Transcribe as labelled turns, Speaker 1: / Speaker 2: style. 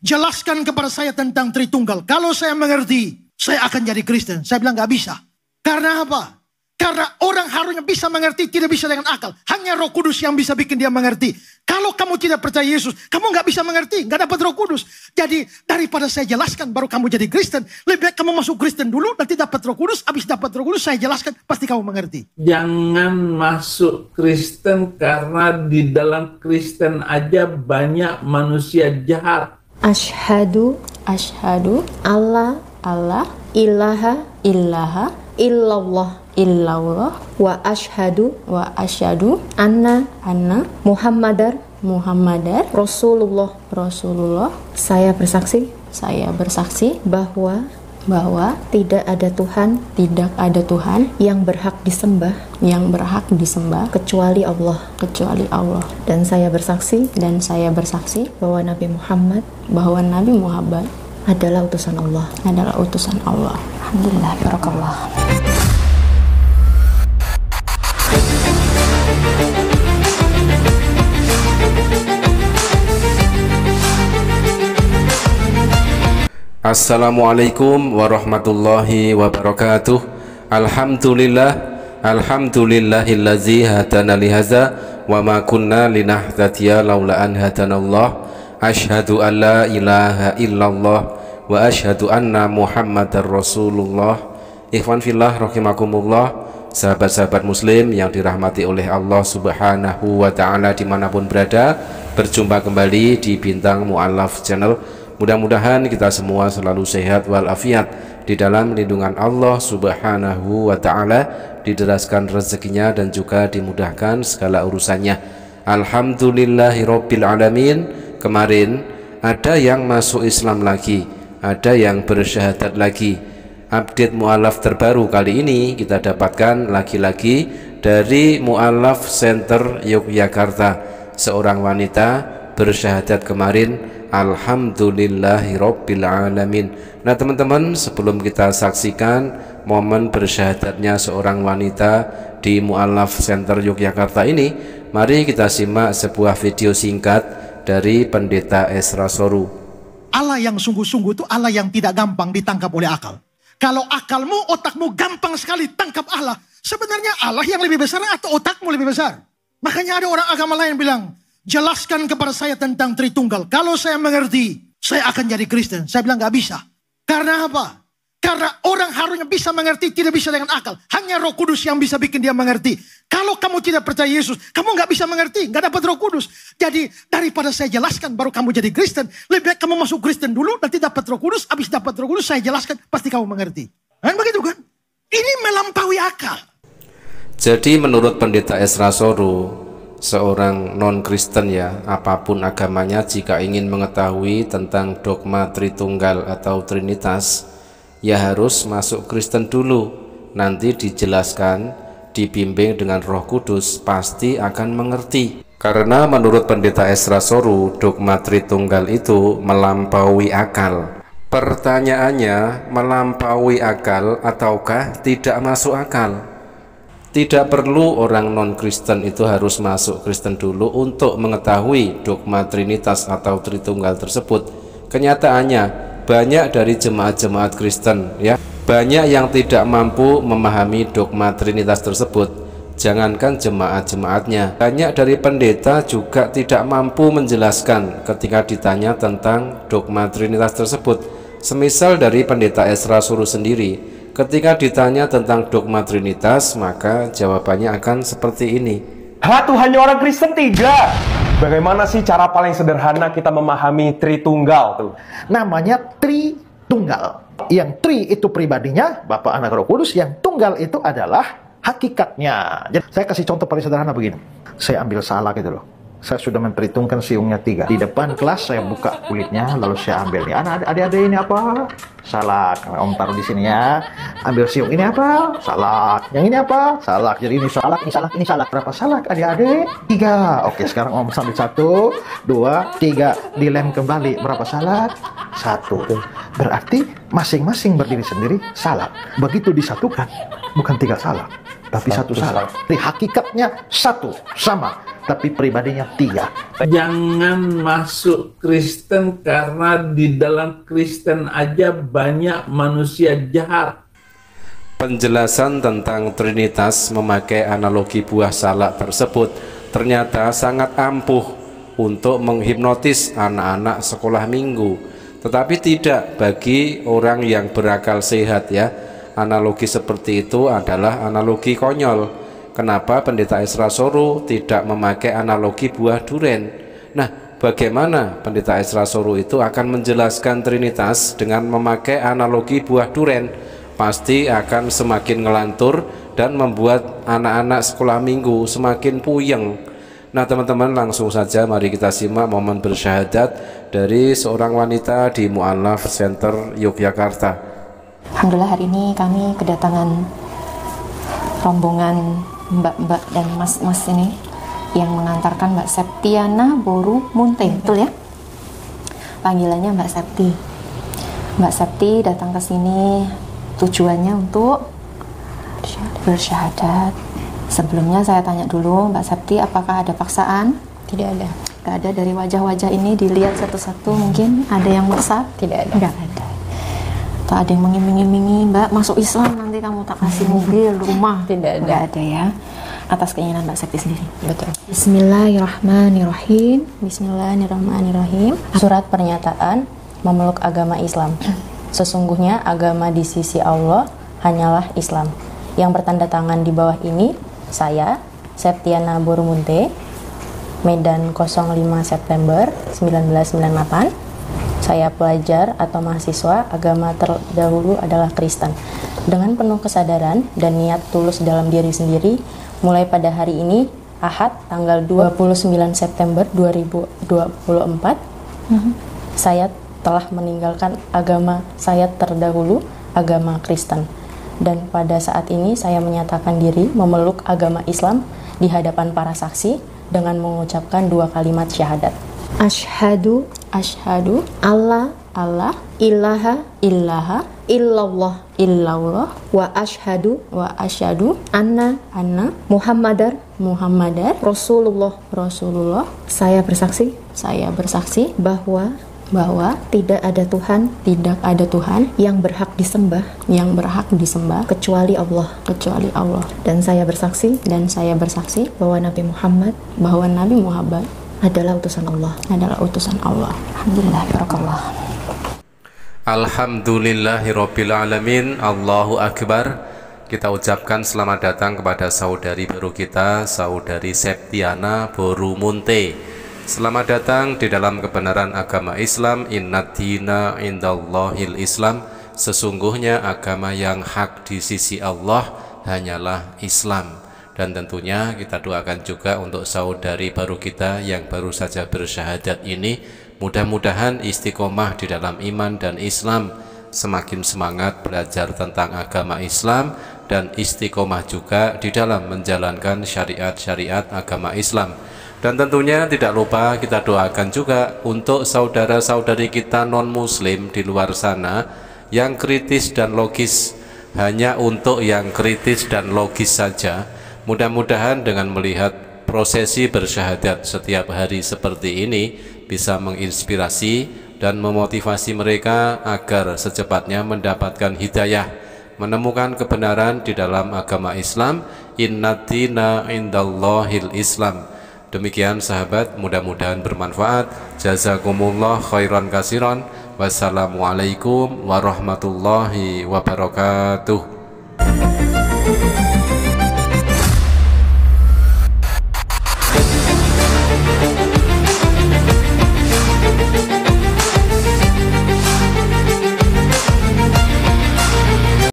Speaker 1: jelaskan kepada saya tentang Tritunggal. Kalau saya mengerti, saya akan jadi Kristen. Saya bilang gak bisa. Karena apa? Karena orang harusnya bisa mengerti, tidak bisa dengan akal. Hanya Roh Kudus yang bisa bikin dia mengerti. Kalau kamu tidak percaya Yesus, kamu gak bisa mengerti, gak dapat Roh Kudus. Jadi daripada saya jelaskan baru kamu jadi Kristen, lebih baik kamu masuk Kristen dulu, nanti dapat Roh Kudus. Habis dapat Roh Kudus, saya jelaskan, pasti kamu mengerti.
Speaker 2: Jangan masuk Kristen karena di dalam Kristen aja banyak manusia jahat.
Speaker 3: Asyhadu Allah ilaha illallah wa asyhadu anna Muhammadar Rasulullah. Saya bersaksi bahwa tidak ada Tuhan yang berhak disembah kecuali Allah. Dan saya bersaksi bahwa Nabi Muhammad adalah utusan Allah. Alhamdulillah, barakallah.
Speaker 4: Assalamualaikum warahmatullahi wabarakatuh. Alhamdulillahillazi hadana lihaza wa ma kunna linahtadiya laula an hadanallah. Asyhadu an la ilaha illallah wa asyhadu anna Muhammadar Rasulullah. Ikhwan fillah rahimakumullah, sahabat-sahabat muslim yang dirahmati oleh Allah Subhanahu wa taala dimanapun berada, berjumpa kembali di Bintang Mu'allaf Channel. Mudah-mudahan kita semua selalu sehat walafiat di dalam lindungan Allah Subhanahu wa taala, dideraskan rezekinya dan juga dimudahkan segala urusannya. Alhamdulillahirabbil alamin. Kemarin ada yang masuk Islam lagi, ada yang bersyahadat lagi. Update mu'alaf terbaru kali ini kita dapatkan lagi-lagi dari Mu'allaf Center Yogyakarta, seorang wanita bersyahadat kemarin. Alhamdulillahirabbil alamin. Nah teman-teman, sebelum kita saksikan momen bersyahadatnya seorang wanita di Mu'allaf Center Yogyakarta ini, mari kita simak sebuah video singkat dari Pendeta Esra Soru.
Speaker 1: Allah yang sungguh-sungguh itu Allah yang tidak gampang ditangkap oleh akal. Kalau akalmu, otakmu gampang sekali tangkap Allah, sebenarnya Allah yang lebih besar atau otakmu lebih besar? Makanya ada orang agama lain bilang, jelaskan kepada saya tentang Tritunggal. Kalau saya mengerti, saya akan jadi Kristen. Saya bilang gak bisa. Karena apa? Karena orang harusnya bisa mengerti, tidak bisa dengan akal. Hanya Roh Kudus yang bisa bikin dia mengerti. Kalau kamu tidak percaya Yesus, kamu gak bisa mengerti, gak dapat Roh Kudus. Jadi daripada saya jelaskan baru kamu jadi Kristen, lebih baik kamu masuk Kristen dulu, nanti dapat Roh Kudus. Habis dapat Roh Kudus, saya jelaskan, pasti kamu mengerti. Kan begitu kan? Ini melampaui akal.
Speaker 4: Jadi menurut Pendeta Esra Soru, seorang non-Kristen ya, apapun agamanya, jika ingin mengetahui tentang dogma Tritunggal atau Trinitas, ya harus masuk Kristen dulu, nanti dijelaskan, dibimbing dengan Roh Kudus, pasti akan mengerti. Karena menurut Pendeta Esra Soru, dogma Tritunggal itu melampaui akal. Pertanyaannya, melampaui akal ataukah tidak masuk akal? Tidak perlu orang non-Kristen itu harus masuk Kristen dulu untuk mengetahui dogma Trinitas atau Tritunggal tersebut. Kenyataannya banyak dari jemaat-jemaat Kristen ya, banyak yang tidak mampu memahami dogma Trinitas tersebut. Jangankan jemaat-jemaatnya, banyak dari pendeta juga tidak mampu menjelaskan ketika ditanya tentang dogma Trinitas tersebut. Semisal dari Pendeta Esra Soru sendiri, ketika ditanya tentang dogma Trinitas, maka jawabannya akan seperti ini.
Speaker 5: Tuhannya orang Kristen tidak. Bagaimana sih cara paling sederhana kita memahami Tritunggal tuh?
Speaker 1: Namanya Tritunggal. Yang Tri itu pribadinya, Bapa, Anak, Roh Kudus. Yang Tunggal itu adalah hakikatnya. Jadi saya kasih contoh paling sederhana begini. Saya ambil salak gitu loh. Saya sudah memperhitungkan siungnya 3. Di depan kelas saya buka kulitnya, lalu saya ambil nih. Adik-adik ini apa? Salak. Om taruh di sini ya. Ambil siung, ini apa? Salak. Yang ini apa? Salak. Jadi ini salak, ini salak, ini salak. Berapa salak adik-adik? 3. Oke, sekarang Om sambil 1, 2, 3. Dilem kembali. Berapa salak? 1. Berarti masing-masing berdiri sendiri salak. Begitu disatukan, bukan 3 salak, Tapi satu salah. Di hakikatnya satu, sama. Tapi pribadinya tiga.
Speaker 2: Jangan masuk Kristen karena di dalam Kristen aja banyak manusia jahat.
Speaker 4: Penjelasan tentang Trinitas memakai analogi buah salak tersebut ternyata sangat ampuh untuk menghipnotis anak-anak sekolah minggu, tetapi tidak bagi orang yang berakal sehat ya. Analogi seperti itu adalah analogi konyol. Kenapa Pendeta Esra Soru tidak memakai analogi buah duren? Nah, bagaimana Pendeta Esra Soru itu akan menjelaskan Trinitas dengan memakai analogi buah duren? Pasti akan semakin ngelantur dan membuat anak-anak sekolah minggu semakin puyeng. Nah teman-teman, langsung saja mari kita simak momen bersyahadat dari seorang wanita di Mu'allaf Center Yogyakarta.
Speaker 3: Alhamdulillah hari ini kami kedatangan rombongan mbak-mbak dan mas-mas ini yang mengantarkan Mbak Septiana Boru Munte, betul ya? Panggilannya Mbak Septi. Mbak Septi datang ke sini tujuannya untuk bersyahadat. Sebelumnya saya tanya dulu Mbak Septi, apakah ada paksaan?
Speaker 6: Tidak ada.
Speaker 3: Tidak ada. Dari wajah-wajah ini dilihat satu-satu, mungkin ada yang maksa?
Speaker 6: Tidak ada.
Speaker 3: Tidak ada. Atau ada yang mengiming-imingi, Mbak masuk Islam nanti kamu tak kasih mobil, rumah?
Speaker 6: Tidak ada.
Speaker 3: Tidak ada ya. Atas keinginan Mbak Septi sendiri.
Speaker 6: Betul.
Speaker 3: Bismillahirrahmanirrahim.
Speaker 6: Bismillahirrahmanirrahim. Surat pernyataan memeluk agama Islam. Sesungguhnya agama di sisi Allah hanyalah Islam. Yang bertanda tangan di bawah ini saya, Septiana Boru Munte, Medan 05 September 1998. Saya pelajar atau mahasiswa, agama terdahulu adalah Kristen. Dengan penuh kesadaran dan niat tulus dalam diri sendiri, mulai pada hari ini, Ahad, tanggal 29 September 2024, saya telah meninggalkan agama saya terdahulu, agama Kristen. Dan pada saat ini saya menyatakan diri memeluk agama Islam di hadapan para saksi dengan mengucapkan 2 kalimat syahadat.
Speaker 3: Asyhadu
Speaker 6: Allah
Speaker 3: ilaha illallah
Speaker 6: wa
Speaker 3: asyhadu anna Muhammadar Rasulullah. Saya bersaksi bahwa tidak ada Tuhan yang berhak disembah kecuali Allah. Dan saya bersaksi bahwa Nabi Muhammad adalah utusan Allah. Alhamdulillah, barakallah.
Speaker 4: Alhamdulillahirabbil alamin. Allahu akbar. Kita ucapkan selamat datang kepada saudari baru kita, saudari Septiana Boru Munte. Selamat datang di dalam kebenaran agama Islam. Innad dina indallahil Islam. Sesungguhnya agama yang hak di sisi Allah hanyalah Islam. Dan tentunya kita doakan juga untuk saudari baru kita yang baru saja bersyahadat ini, mudah-mudahan istiqomah di dalam iman dan Islam, semakin semangat belajar tentang agama Islam, dan istiqomah juga di dalam menjalankan syariat-syariat agama Islam. Dan tentunya tidak lupa kita doakan juga untuk saudara-saudari kita non-muslim di luar sana yang kritis dan logis, hanya untuk yang kritis dan logis saja. Mudah-mudahan dengan melihat prosesi bersyahadat setiap hari seperti ini bisa menginspirasi dan memotivasi mereka agar secepatnya mendapatkan hidayah, menemukan kebenaran di dalam agama Islam. Innad dina indallahil Islam. Demikian sahabat, mudah-mudahan bermanfaat. Jazakumullah khairan kasiran. Wassalamualaikum warahmatullahi wabarakatuh.